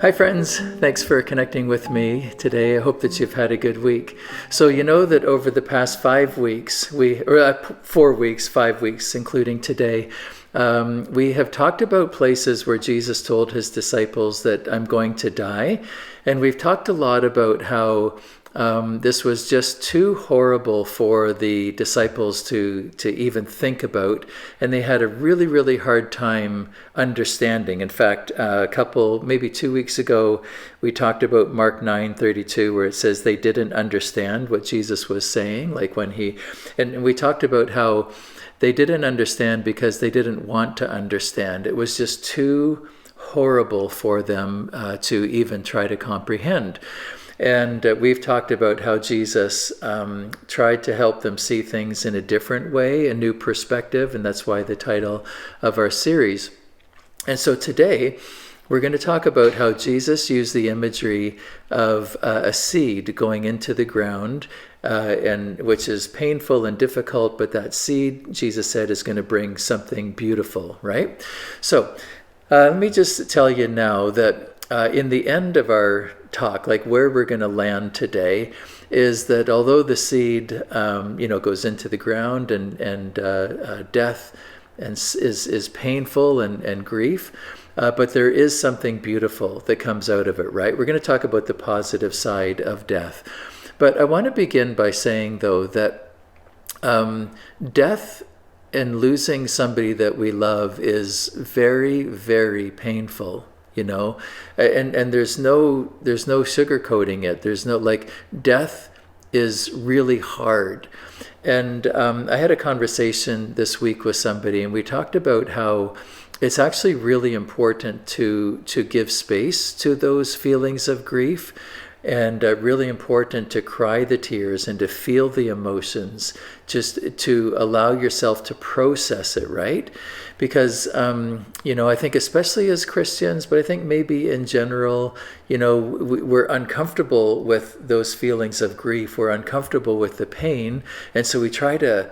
Hi friends, thanks for connecting with me today. I hope that you've had a good week. So you know that over the past 5 weeks, 4 weeks, 5 weeks, including today, we have talked about places where Jesus told his disciples that I'm going to die. And we've talked a lot about how this was just too horrible for the disciples to even think about, and they had a really, really hard time understanding. In fact, maybe 2 weeks ago, we talked about Mark 9:32, where it says they didn't understand what Jesus was saying, and we talked about how they didn't understand because they didn't want to understand. It was just too horrible for them to even try to comprehend. And we've talked about how Jesus tried to help them see things in a different way, a new perspective, and that's why the title of our series. And so today, we're going to talk about how Jesus used the imagery of a seed going into the ground, and which is painful and difficult, but that seed, Jesus said, is going to bring something beautiful, right? So let me just tell you now that in the end of our talk, like where we're going to land today, is that although the seed, goes into the ground and death and is painful and grief, but there is something beautiful that comes out of it, right? We're going to talk about the positive side of death. But I want to begin by saying, though, that death and losing somebody that we love is very, very painful. And there's no sugarcoating it. There's no, death is really hard. And I had a conversation this week with somebody, and we talked about how it's actually really important to give space to those feelings of grief, and really important to cry the tears and to feel the emotions, just to allow yourself to process it, right? Because, I think especially as Christians, but I think maybe in general, we're uncomfortable with those feelings of grief. We're uncomfortable with the pain. And so we try to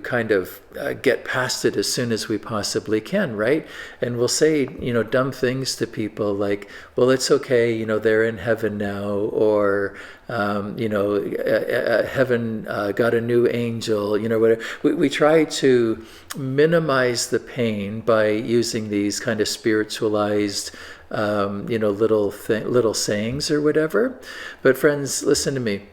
kind of get past it as soon as we possibly can, right? And we'll say, dumb things to people like, well, it's okay, they're in heaven now, or, heaven got a new angel, whatever. We try to minimize the pain by using these kind of spiritualized, little sayings or whatever. But friends, listen to me.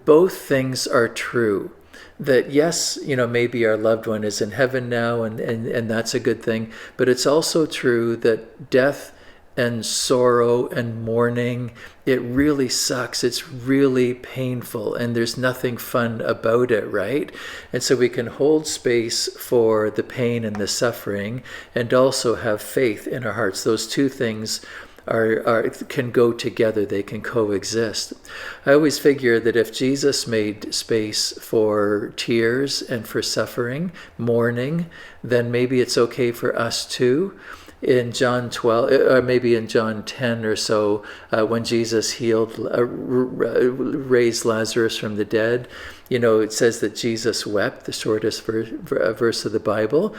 Both things are true. That yes, maybe our loved one is in heaven now, and that's a good thing. But it's also true that death and sorrow and mourning, it really sucks. It's really painful, and there's nothing fun about it, right? And so we can hold space for the pain and the suffering, and also have faith in our hearts. Those two things can go together. They can coexist. I always figure that if Jesus made space for tears and for suffering, mourning, then maybe it's okay for us too. In John 12, or maybe in John 10 or so, when Jesus raised Lazarus from the dead, it says that Jesus wept, the shortest verse of the Bible.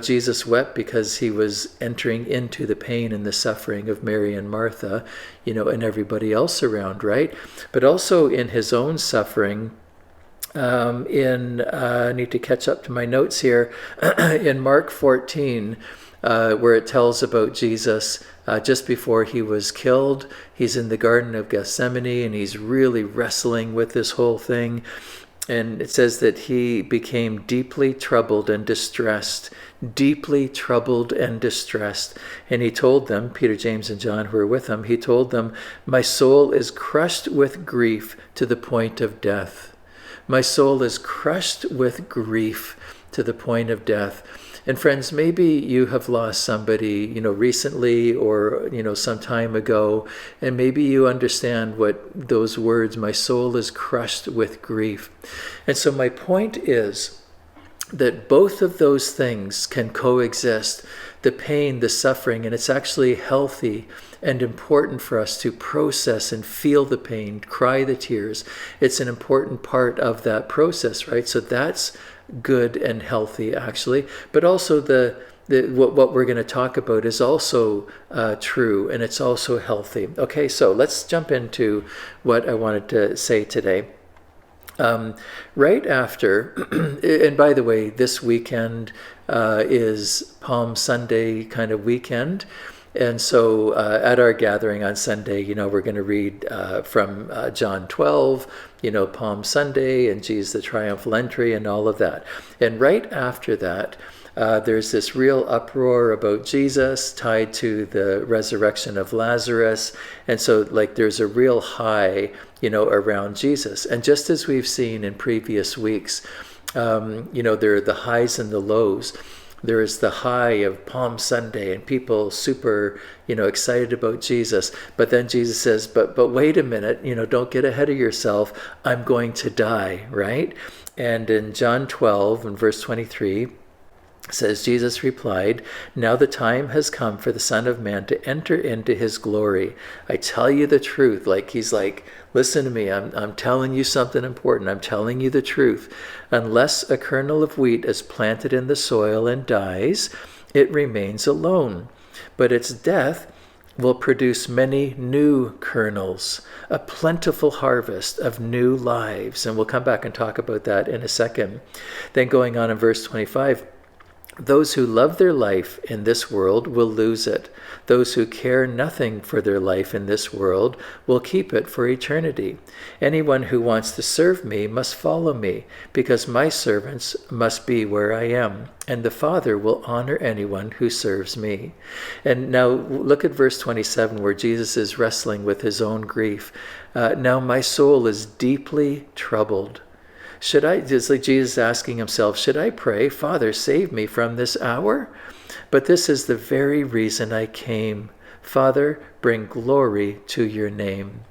Jesus wept because he was entering into the pain and the suffering of Mary and Martha, and everybody else around, right? But also in his own suffering, I need to catch up to my notes here, in Mark 14, where it tells about Jesus just before he was killed. He's in the Garden of Gethsemane, and he's really wrestling with this whole thing. And it says that he became deeply troubled and distressed. And he told them, Peter, James, and John, who were with him, he told them, "My soul is crushed with grief to the point of death." My soul is crushed with grief to the point of death. And friends, maybe you have lost somebody, recently or, some time ago, and maybe you understand what those words, my soul is crushed with grief. And so my point is that both of those things can coexist, the pain, the suffering, and it's actually healthy and important for us to process and feel the pain, cry the tears. It's an important part of that process, right? So that's good and healthy, actually. But also the what we're going to talk about is also true, and it's also healthy. Okay, so let's jump into what I wanted to say today. Right after, and by the way, this weekend is Palm Sunday kind of weekend. And so at our gathering on Sunday, we're going to read from John 12, Palm Sunday and Jesus the Triumphal Entry and all of that. And right after that, there's this real uproar about Jesus tied to the resurrection of Lazarus. And so there's a real high, around Jesus. And just as we've seen in previous weeks, there are the highs and the lows. There is the high of Palm Sunday and people super, excited about Jesus. But then Jesus says, but wait a minute, don't get ahead of yourself. I'm going to die, right? And in John 12 and verse 23, says, Jesus replied, now the time has come for the Son of Man to enter into his glory. I tell you the truth. He's like, listen to me. I'm telling you something important. I'm telling you the truth. Unless a kernel of wheat is planted in the soil and dies, it remains alone. But its death will produce many new kernels, a plentiful harvest of new lives. And we'll come back and talk about that in a second. Then going on in verse 25, those who love their life in this world will lose it. Those who care nothing for their life in this world will keep it for eternity. Anyone who wants to serve me must follow me, because my servants must be where I am, and the Father will honor anyone who serves me. And now look at verse 27, where Jesus is wrestling with his own grief. Now my soul is deeply troubled. It's like Jesus asking himself, should I pray, Father, save me from this hour? But this is the very reason I came. Father, bring glory to your name.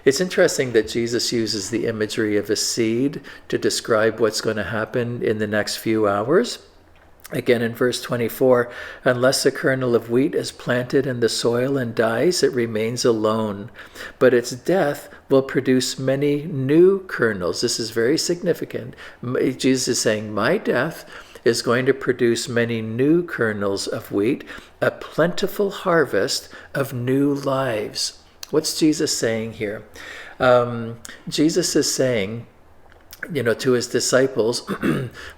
It's interesting that Jesus uses the imagery of a seed to describe what's going to happen in the next few hours. Again, in verse 24, unless a kernel of wheat is planted in the soil and dies, it remains alone. But its death will produce many new kernels. This is very significant. Jesus is saying, my death is going to produce many new kernels of wheat, a plentiful harvest of new lives. What's Jesus saying here? Jesus is saying, to his disciples,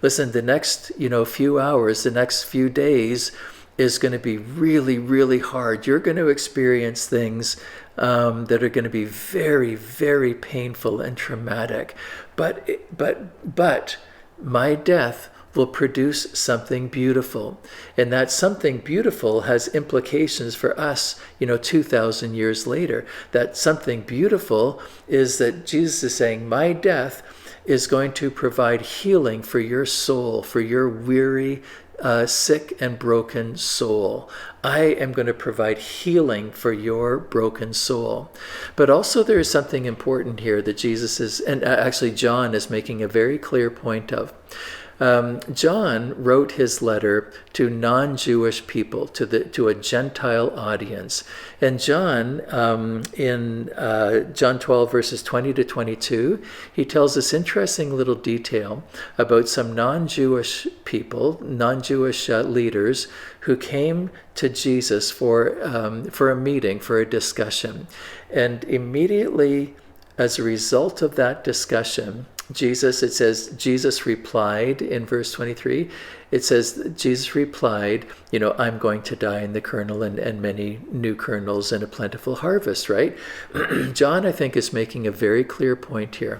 listen, the next, few hours, the next few days is going to be really, really hard. You're going to experience things that are going to be very, very painful and traumatic. But my death will produce something beautiful. And that something beautiful has implications for us, 2,000 years later. That something beautiful is that Jesus is saying, my death is going to provide healing for your soul, for your weary, sick and broken soul. I am going to provide healing for your broken soul. But also there is something important here that Jesus is, and actually John is making a very clear point of. John wrote his letter to non-Jewish people, to a Gentile audience. And John, in John 12, verses 20 to 22, he tells this interesting little detail about some non-Jewish people, non-Jewish leaders who came to Jesus for a meeting, for a discussion. And immediately, as a result of that discussion, it says, Jesus replied in verse 23, it says, Jesus replied, I'm going to die in the kernel and many new kernels and a plentiful harvest, right? John, I think, is making a very clear point here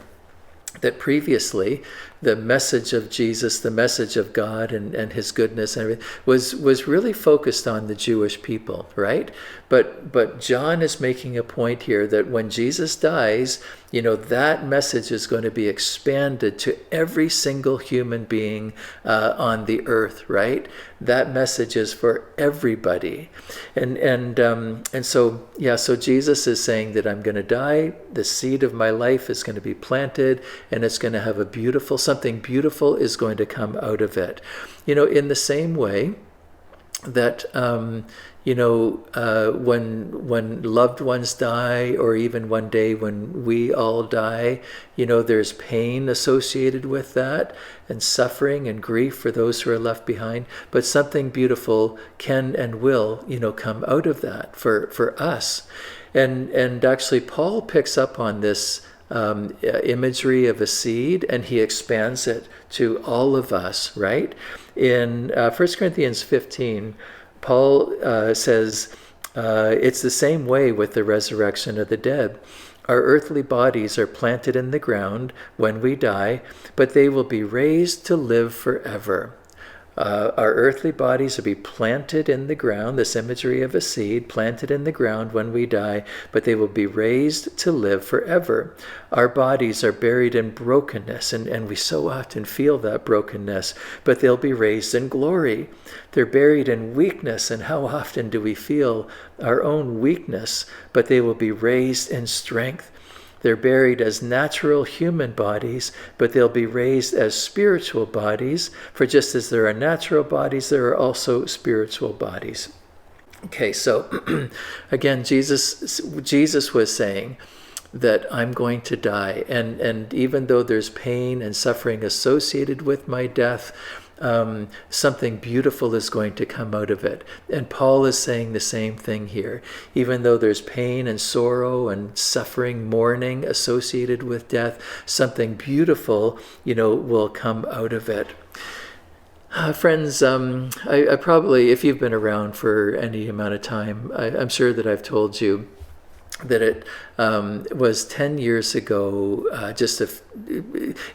that previously the message of Jesus, the message of God and his goodness and everything was really focused on the Jewish people, right? But John is making a point here that when Jesus dies, that message is going to be expanded to every single human being on the earth, right? That message is for everybody. And so Jesus is saying that I'm going to die, the seed of my life is going to be planted, and it's going to have something beautiful is going to come out of it. In the same way, that when loved ones die, or even one day when we all die, there's pain associated with that, and suffering and grief for those who are left behind. But something beautiful can and will, come out of that for us. And actually, Paul picks up on this imagery of a seed, and he expands it to all of us, right? In 1 Corinthians 15, Paul says, it's the same way with the resurrection of the dead. Our earthly bodies are planted in the ground when we die, but they will be raised to live forever. Our earthly bodies will be planted in the ground, this imagery of a seed, planted in the ground when we die, but they will be raised to live forever. Our bodies are buried in brokenness, and we so often feel that brokenness, but they'll be raised in glory. They're buried in weakness, and how often do we feel our own weakness, but they will be raised in strength. They're buried as natural human bodies, but they'll be raised as spiritual bodies. For just as there are natural bodies, there are also spiritual bodies. Okay, so again, Jesus was saying that I'm going to die. And even though there's pain and suffering associated with my death, something beautiful is going to come out of it. And Paul is saying the same thing here. Even though there's pain and sorrow and suffering, mourning associated with death, something beautiful, will come out of it. Friends, I probably, if you've been around for any amount of time, I'm sure that I've told you that it was 10 years ago,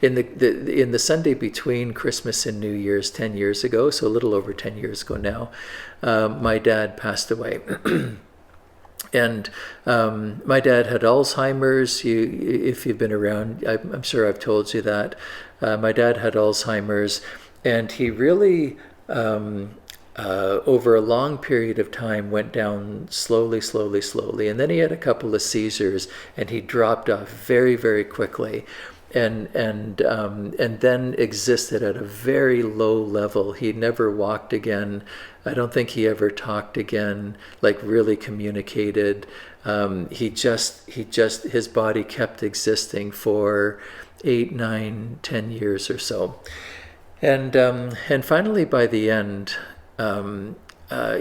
in the Sunday between Christmas and New Year's 10 years ago, so a little over 10 years ago now, my dad passed away. And my dad had Alzheimer's. If you've been around, I'm sure I've told you that. My dad had Alzheimer's, and he really over a long period of time went down slowly, and then he had a couple of seizures, and he dropped off very, very quickly, and then existed at a very low level. He never walked again. I don't think he ever talked again, like really communicated. His body kept existing for 8, 9, 10 years or so, and finally by the end,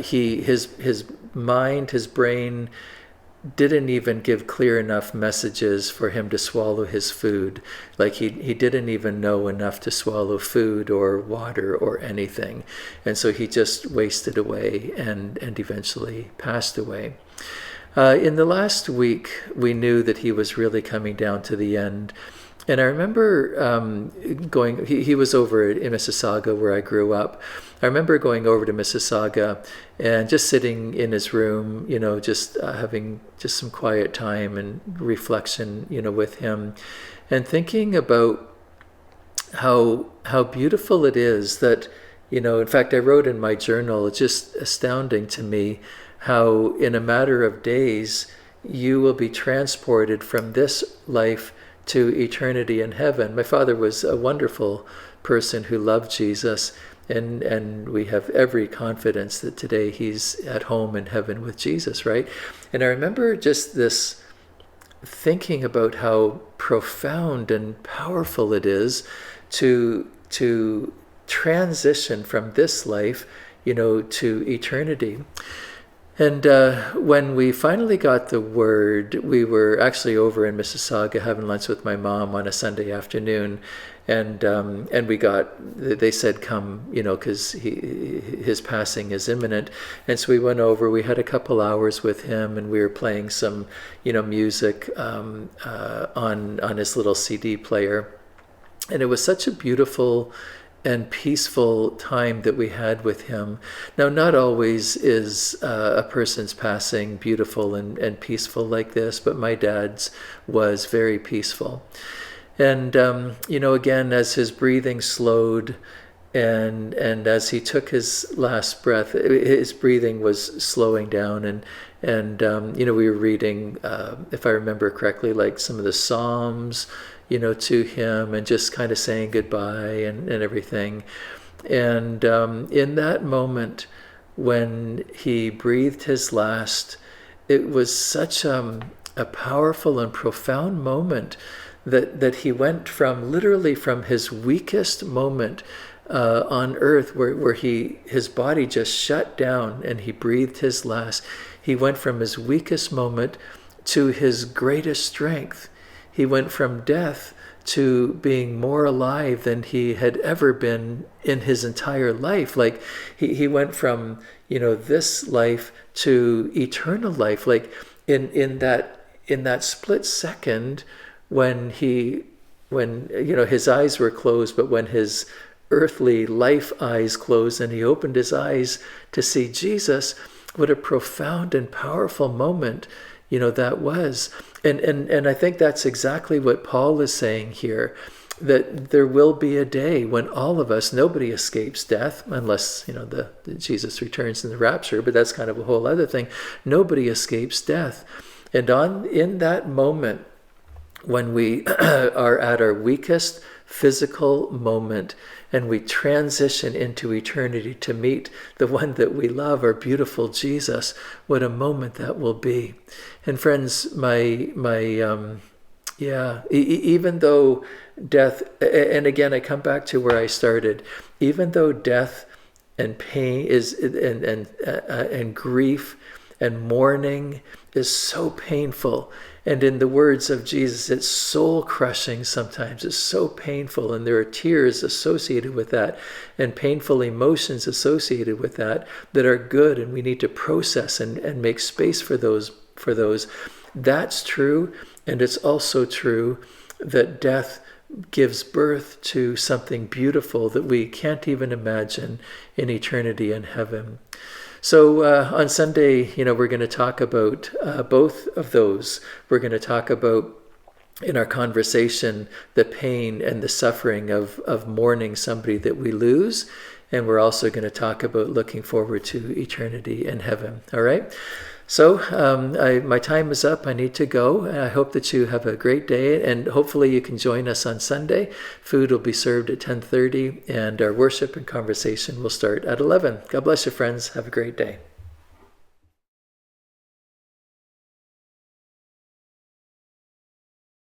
his mind, his brain didn't even give clear enough messages for him to swallow his food. Like he didn't even know enough to swallow food or water or anything. And so he just wasted away and eventually passed away. In the last week, we knew that he was really coming down to the end. And I remember he was over in Mississauga where I grew up. I remember going over to Mississauga and just sitting in his room, just having just some quiet time and reflection, with him, and thinking about how beautiful it is that, in fact, I wrote in my journal, it's just astounding to me how in a matter of days you will be transported from this life to eternity in heaven. My father was a wonderful person who loved Jesus, and we have every confidence that today he's at home in heaven with Jesus, right? And I remember just this thinking about how profound and powerful it is to transition from this life, to eternity. And when we finally got the word, we were actually over in Mississauga having lunch with my mom on a Sunday afternoon, and they said come, because his passing is imminent. And so we went over. We had a couple hours with him, and we were playing some, music on his little CD player, and it was such a beautiful and peaceful time that we had with him. Now, not always is a person's passing beautiful and peaceful like this, but my dad's was very peaceful. And, again, as his breathing slowed and as he took his last breath, his breathing was slowing down, and we were reading, if I remember correctly, like some of the Psalms, to him, and just kind of saying goodbye and everything. And in that moment, when he breathed his last, it was such a powerful and profound moment that he went from, literally from his weakest moment on earth, where his body just shut down and he breathed his last. He went from his weakest moment to his greatest strength. He went from death to being more alive than he had ever been in his entire life. Like he went from, this life to eternal life. Like in that split second when his eyes were closed, but when his earthly life eyes closed and he opened his eyes to see Jesus, what a profound and powerful moment that was. And I think that's exactly what Paul is saying here, that there will be a day when all of us, nobody escapes death, unless, the Jesus returns in the rapture, but that's kind of a whole other thing. Nobody escapes death. And in that moment, when we are at our weakest physical moment and we transition into eternity to meet the one that we love, our beautiful Jesus, what a moment that will be. And friends, even though death, and again, I come back to where I started, even though death and pain and grief and mourning is so painful, and in the words of Jesus, it's soul-crushing sometimes. It's so painful, and there are tears associated with that, and painful emotions associated with that are good, and we need to process and make space for those. That's true, and it's also true that death gives birth to something beautiful that we can't even imagine in eternity in heaven. So on Sunday, we're going to talk about both of those. We're going to talk about, in our conversation, the pain and the suffering of mourning somebody that we lose. And we're also going to talk about looking forward to eternity in heaven. All right? So my time is up. I need to go. I hope that you have a great day, and hopefully you can join us on Sunday. Food will be served at 10:30, and our worship and conversation will start at 11. God bless you, friends. Have a great day.